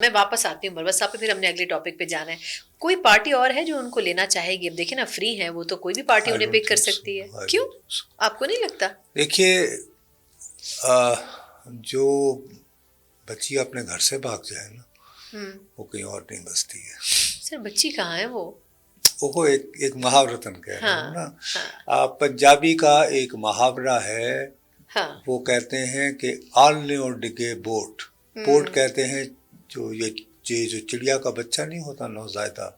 میں واپس آتی ہوں مروت صاحب پہ، پھر ہم نے اگلے ٹاپک پہ جانا ہے. کوئی پارٹی اور ہے جو ان کو لینا چاہے گی؟ اب دیکھیں نا، فری ہیں وہ، تو کوئی بھی پارٹی انہیں پک کر سکتی ہے. کیوں؟ آپ کو نہیں لگتا؟ دیکھیے، جو بچی اپنے گھر سے بھاگ جائے نا، وہ کہیں اور نہیں بستی ہے. سر بچی کہاں ہے وہ ایک محاورتن کہہ رہا ہوں نا. پنجابی کا ایک محاورہ ہے، وہ کہتے ہیں کہ آلنے اور ڈگے بوٹ. بوٹ کہتے ہیں جو چڑیا کا بچہ نہیں ہوتا نوزائیدہ،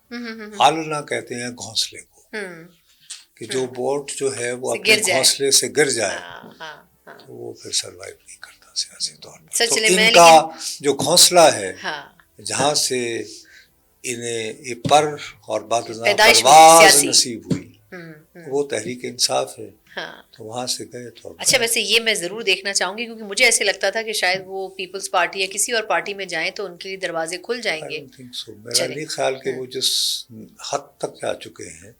آلنا کہتے ہیں گھونسلے کو، کہ جو بوٹ جو ہے وہ اپنے گھونسلے سے گر جائے تو وہ پھر سروائیو نہیں کرتا سیاسی طور پر. تو ان کا جو گھونسلہ ہے جہاں سے انہیں یہ پر اور پرواز نصیب ہوئی، وہ تحریک انصاف ہے. تو وہاں سے گئے تو. اچھا، ویسے یہ میں ضرور دیکھنا چاہوں گی، کیونکہ مجھے ایسے لگتا تھا کہ شاید وہ پیپلز پارٹی یا کسی اور پارٹی میں جائیں تو ان کے لیے دروازے کھل جائیں گے. میرا نہیں خیال کہ وہ جس حد تک جا چکے ہیں،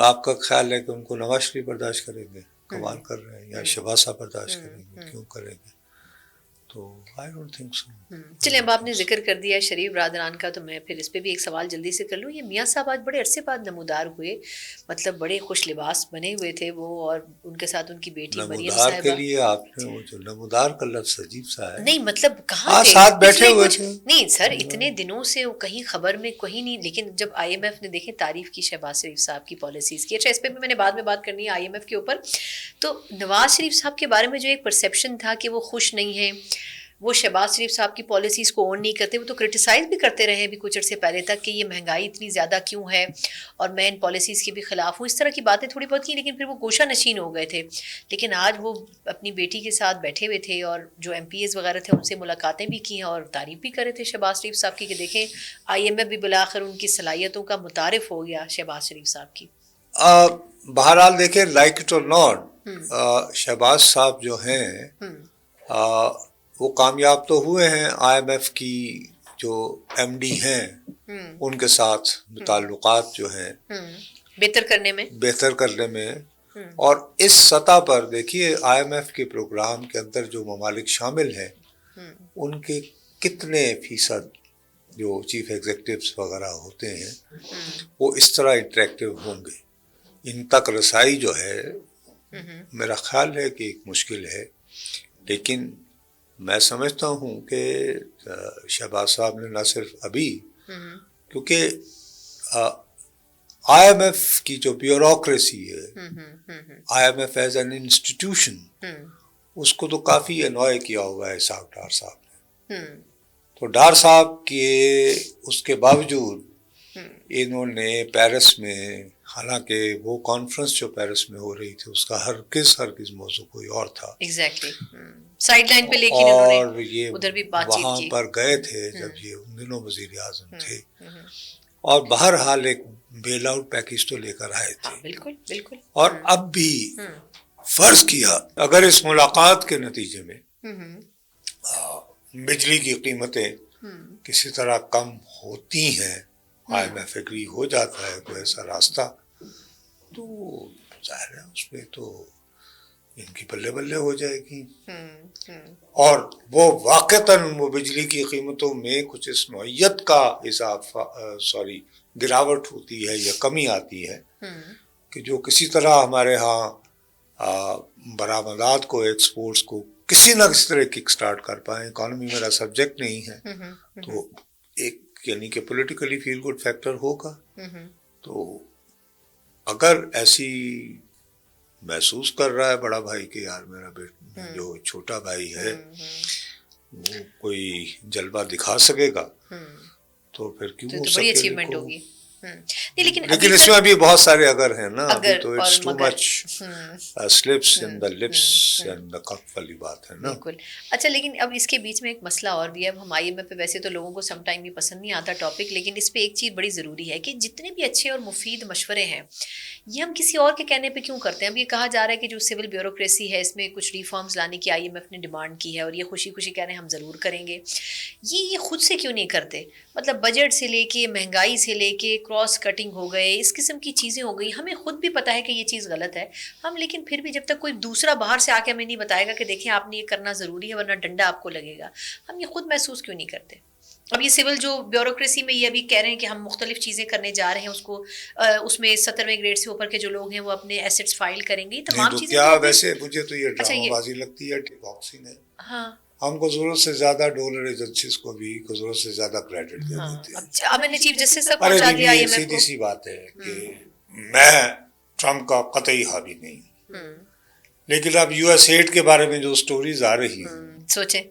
آپ کا خیال ہے کہ ان کو نواز شریف برداشت کریں گے؟ کمال کر رہے ہیں. یا شہباز صاحب برداشت کریں گے؟ کیوں کریں گے؟ تو I don't think so. چلیں، اب آپ نے ذکر کر دیا شریف برادران کا، تو میں پھر اس پہ بھی ایک سوال جلدی سے کر لوں. یہ میاں صاحب آج بڑے عرصے بعد نمودار ہوئے، مطلب بڑے خوش لباس بنے ہوئے تھے وہ، اور ان کے ساتھ ان کی بیٹی مریم صاحبہ. نمودار کے لیے آپ نے وہ جو نمودار کا لفظ عجیب سا ہے. نہیں مطلب کہاں تھے؟ ساتھ بیٹھے ہوئے تھے. نہیں سر، اتنے دنوں سے وہ کہیں خبر میں کہیں نہیں. لیکن جب IMF نے دیکھیں تعریف کی شہباز شریف صاحب کی پالیسیز کی. اچھا، اس پہ بھی میں نے بعد میں بات کرنی ہے IMF کے اوپر. تو نواز شریف صاحب کے بارے میں جو ایک پرسیپشن تھا کہ وہ خوش نہیں ہیں، وہ شہباز شریف صاحب کی پالیسیز کو اون نہیں کرتے، وہ تو کرٹیسائز بھی کرتے رہے ابھی کچھ عرصے پہلے تک کہ یہ مہنگائی اتنی زیادہ کیوں ہے اور میں ان پالیسیز کے بھی خلاف ہوں. اس طرح کی باتیں تھوڑی بہت کی، لیکن پھر وہ گوشہ نشین ہو گئے تھے. لیکن آج وہ اپنی بیٹی کے ساتھ بیٹھے ہوئے تھے، اور جو MPs وغیرہ تھے ان سے ملاقاتیں بھی کی ہیں اور تعریف بھی کرے تھے شہباز شریف صاحب کی، کہ دیکھیں IMF بھی بالآخر ان کی صلاحیتوں کا متعارف ہو گیا شہباز شریف صاحب کی. بہرحال دیکھیں، لائک اٹ اور ناٹ، شہباز صاحب جو ہیں وہ کامیاب تو ہوئے ہیں. IMF کی جو MD ہیں ان کے ساتھ تعلقات جو ہیں بہتر کرنے میں. اور اس سطح پر دیکھیے IMF کے پروگرام کے اندر جو ممالک شامل ہیں ان کے کتنے فیصد جو چیف ایگزیکٹوز وغیرہ ہوتے ہیں وہ اس طرح انٹریکٹیو ہوں گے. ان تک رسائی جو ہے میرا خیال ہے کہ ایک مشکل ہے. لیکن میں سمجھتا ہوں کہ شہباز صاحب نے نہ صرف ابھی، کیونکہ IMF کی جو بیوروکریسی ہے، IMF ایز این انسٹیٹیوشن، اس کو تو کافی انوائے کیا ہوا ہے اسحاق ڈار صاحب نے. تو ڈار صاحب کے اس کے باوجود انہوں نے پیرس میں، حالانکہ وہ کانفرنس جو پیرس میں ہو رہی تھی اس کا ہرگز موضوع کوئی اور تھا، سائیڈ لائن پہ، لیکن اور یہ وہاں پر گئے تھے جب یہ ان دنوں وزیر اعظم تھے، اور بہرحال ایک بیل آؤٹ پیکیج تو لے کر آئے تھے. بالکل. اور اب بھی فرض کیا اگر اس ملاقات کے نتیجے میں بجلی کی قیمتیں کسی طرح کم ہوتی ہیں، IMF ایگری ہو جاتا ہے کوئی ایسا راستہ، تو ظاہر ہے اس میں تو ان کی بلے بلے ہو جائے گی. اور وہ واقعتاً وہ بجلی کی قیمتوں میں کچھ اس نوعیت کا گراوٹ ہوتی ہے یا کمی آتی ہے کہ جو کسی طرح ہمارے ہاں برآمدات کو، ایکسپورٹس کو کسی نہ کسی طرح کک سٹارٹ کر پائیں. اکانومی میرا سبجیکٹ نہیں ہے، تو ایک یعنی کہ پولیٹیکلی فیل گڈ فیکٹر ہوگا. تو اگر ایسی محسوس کر رہا ہے بڑا بھائی کہ یار میرا جو چھوٹا بھائی ہے وہ کوئی جلوہ دکھا سکے گا، تو پھر کیوں بڑی اچیومنٹ ہوگی. لیکن اس میں بھی بہت سارے اگر ہیں نا، ابھی تو it's too much slips in the lips and the cup والی بات ہے نا. بالکل. اچھا، لیکن اب اس کے بیچ میں ایک مسئلہ اور بھی ہے. اب ہم IMF پہ ویسے تو لوگوں کو سم ٹائم بھی پسند نہیں آتا ٹاپک، لیکن اس پہ ایک چیز بڑی ضروری ہے کہ جتنے بھی اچھے اور مفید مشورے ہیں یہ ہم کسی اور کے کہنے پہ کیوں کرتے ہیں؟ اب یہ کہا جا رہا ہے کہ جو سول بیوروکریسی ہے اس میں کچھ ریفارمز لانے کی IMF نے ڈیمانڈ کی ہے، اور یہ خوشی خوشی کہہ رہے ہیں ہم ضرور کریں گے. یہ خود سے کیوں نہیں کرتے؟ مطلب بجٹ سے لے کے، مہنگائی سے لے کے، کراس کٹنگ ہو گئے، اس قسم کی چیزیں ہو گئی. ہمیں خود بھی پتہ ہے کہ یہ چیز غلط ہے، ہم لیکن پھر بھی جب تک کوئی دوسرا باہر سے آ کے ہمیں نہیں بتائے گا کہ دیکھیں آپ نے یہ کرنا ضروری ہے ورنہ ڈنڈا آپ کو لگے گا، ہم یہ خود محسوس کیوں نہیں کرتے؟ اب یہ سول جو بیوروکریسی میں یہ ابھی کہہ رہے ہیں کہ ہم مختلف چیزیں کرنے جا رہے ہیں اس کو اس میں 70ویں گریڈ سے اوپر کے جو لوگ ہیں وہ اپنے ایسٹس فائل کریں گے, تمام چیزیں کیا ویسے مجھے تو یہ اچھا ڈرامہ بازی لگتی ہے ٹک باکسنگ ہے. ہاں ہم کو ضرورت سے زیادہ ڈونر ایجنسیز کو بھی ضرورت سے زیادہ کریڈٹ دے دیتے ہیں. اب میں نے چیف جسٹس تک پہنچا دیا آئی ایم ایف کو. سیدھی سی بات ہے کہ میں ٹرمپ کا قطعی حامی نہیں ہوں, لیکن اب یو ایس ایڈ کے بارے میں جو سٹوریز آ رہی ہیں سوچیں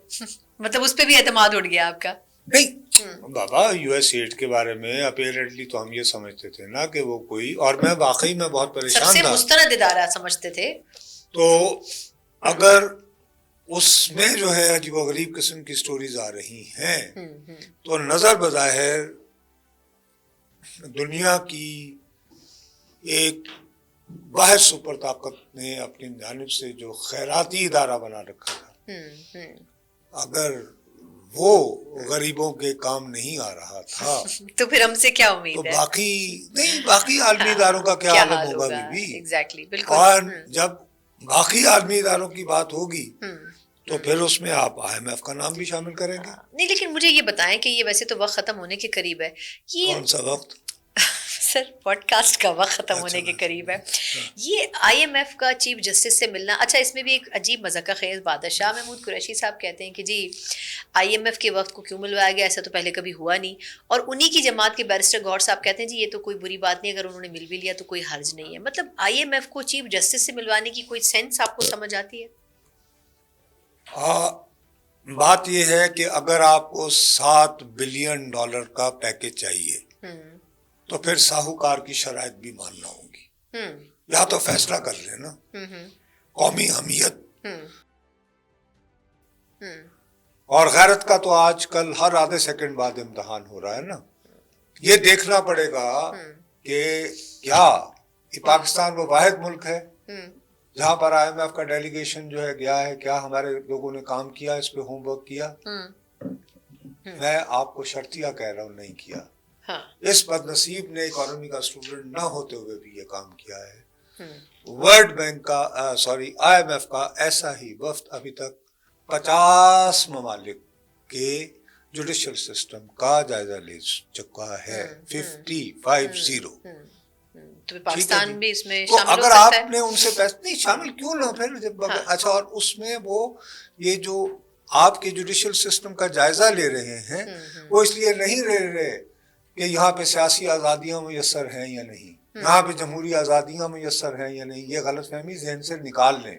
مطلب اس پہ بھی اعتماد اٹھ گیا آپ کا. نہیں بابا, یو ایس ایڈ کے بارے میں اپیرنٹلی تو ہم یہ سمجھتے تھے نا کہ وہ کوئی, اور میں واقعی میں بہت پریشان تھا, سب سے مستند ادارہ سمجھتے تھے. تو اگر اس میں جو ہے عجیب و غریب قسم کی سٹوریز آ رہی ہیں تو نظر بظاہر دنیا کی ایک واحد سپر طاقت نے اپنی جانب سے جو خیراتی ادارہ بنا رکھا تھا, اگر وہ غریبوں کے کام نہیں آ رہا تھا تو پھر ہم سے کیا امید ہے؟ تو باقی عالمی اداروں کا کیا عالم ہوگا بی بی. ایگزیکٹلی, بالکل. اور جب باقی عالمی اداروں کی بات ہوگی تو پھر اس میں آپ آئی ایم ایف کا نام بھی شامل کریں گے. نہیں لیکن مجھے یہ بتائیں کہ یہ ویسے تو وقت ختم ہونے کے قریب ہے, یہ کون سا وقت؟ سر پوڈ کاسٹ کا وقت ختم ہونے کے قریب ہے. یہ آئی ایم ایف کا چیف جسٹس سے ملنا, اچھا اس میں بھی ایک عجیب مذاق خیز بات ہے. شاہ محمود قریشی صاحب کہتے ہیں کہ جی آئی ایم ایف کے وقت کو کیوں ملوایا گیا, ایسا تو پہلے کبھی ہوا نہیں. اور انہی کی جماعت کے بیرسٹر گور صاحب کہتے ہیں جی یہ تو کوئی بری بات نہیں, اگر انہوں نے مل بھی لیا تو کوئی حرج نہیں ہے. مطلب آئی ایم ایف کو چیف جسٹس سے ملوانے کی کوئی سینس آپ کو سمجھ آتی ہے؟ بات یہ ہے کہ اگر آپ کو $7 بلین کا پیکج چاہیے تو پھر ساہوکار کی شرائط بھی ماننا ہوگی, یا تو فیصلہ کر لینا قومی حمیت اور غیرت کا تو آج کل ہر آدھے سیکنڈ بعد امتحان ہو رہا ہے نا. یہ دیکھنا پڑے گا کہ کیا یہ پاکستان وہ واحد ملک ہے جہاں پر آئی ایم ایف کا ڈیلیگیشن جو ہے گیا ہے, کیا ہمارے لوگوں نے کام کیا, اس پہ ہوم ورک کیا؟ میں آپ کو شرطیہ کہہ رہا ہوں نہیں کیا. اس بد نصیب نے اکانومی کا اسٹوڈنٹ نہ ہوتے ہوئے بھی یہ کام کیا ہے. ورلڈ بینک کا آئی ایم ایف کا ایسا ہی وفد ابھی تک 50 ممالک کے جوڈیشل سسٹم کا جائزہ لے چکا ہے. 50 تو پاکستان بھی اس میں تو شامل اگر آپ نے ان سے پیسے نہیں شامل کیوں نہ پھر اچھا, اور اس میں وہ یہ جو آپ کے جوڈیشل سسٹم کا جائزہ لے رہے ہیں وہ اس لیے نہیں لے رہے کہ یہاں پہ سیاسی آزادیاں میسر ہیں یا نہیں, یہاں پہ جمہوری آزادیاں میسر ہیں یا نہیں. یہ غلط فہمی ذہن سے نکال لیں.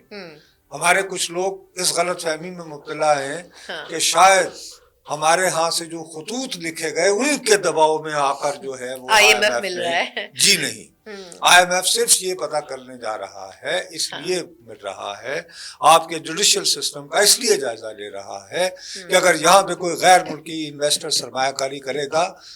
ہمارے کچھ لوگ اس غلط فہمی میں مبتلا ہیں کہ شاید ہمارے ہاں سے جو خطوط لکھے گئے ان کے دباؤ میں آ کر جو ہے وہ آئی ایم ایف مل رہا ہے. جی نہیں, آئی ایم ایف صرف یہ پتہ کرنے جا رہا ہے, اس لیے مل رہا ہے, آپ کے جوڈیشل سسٹم کا اس لیے جائزہ لے رہا ہے کہ اگر یہاں پہ کوئی غیر ملکی انویسٹر سرمایہ کاری کرے گا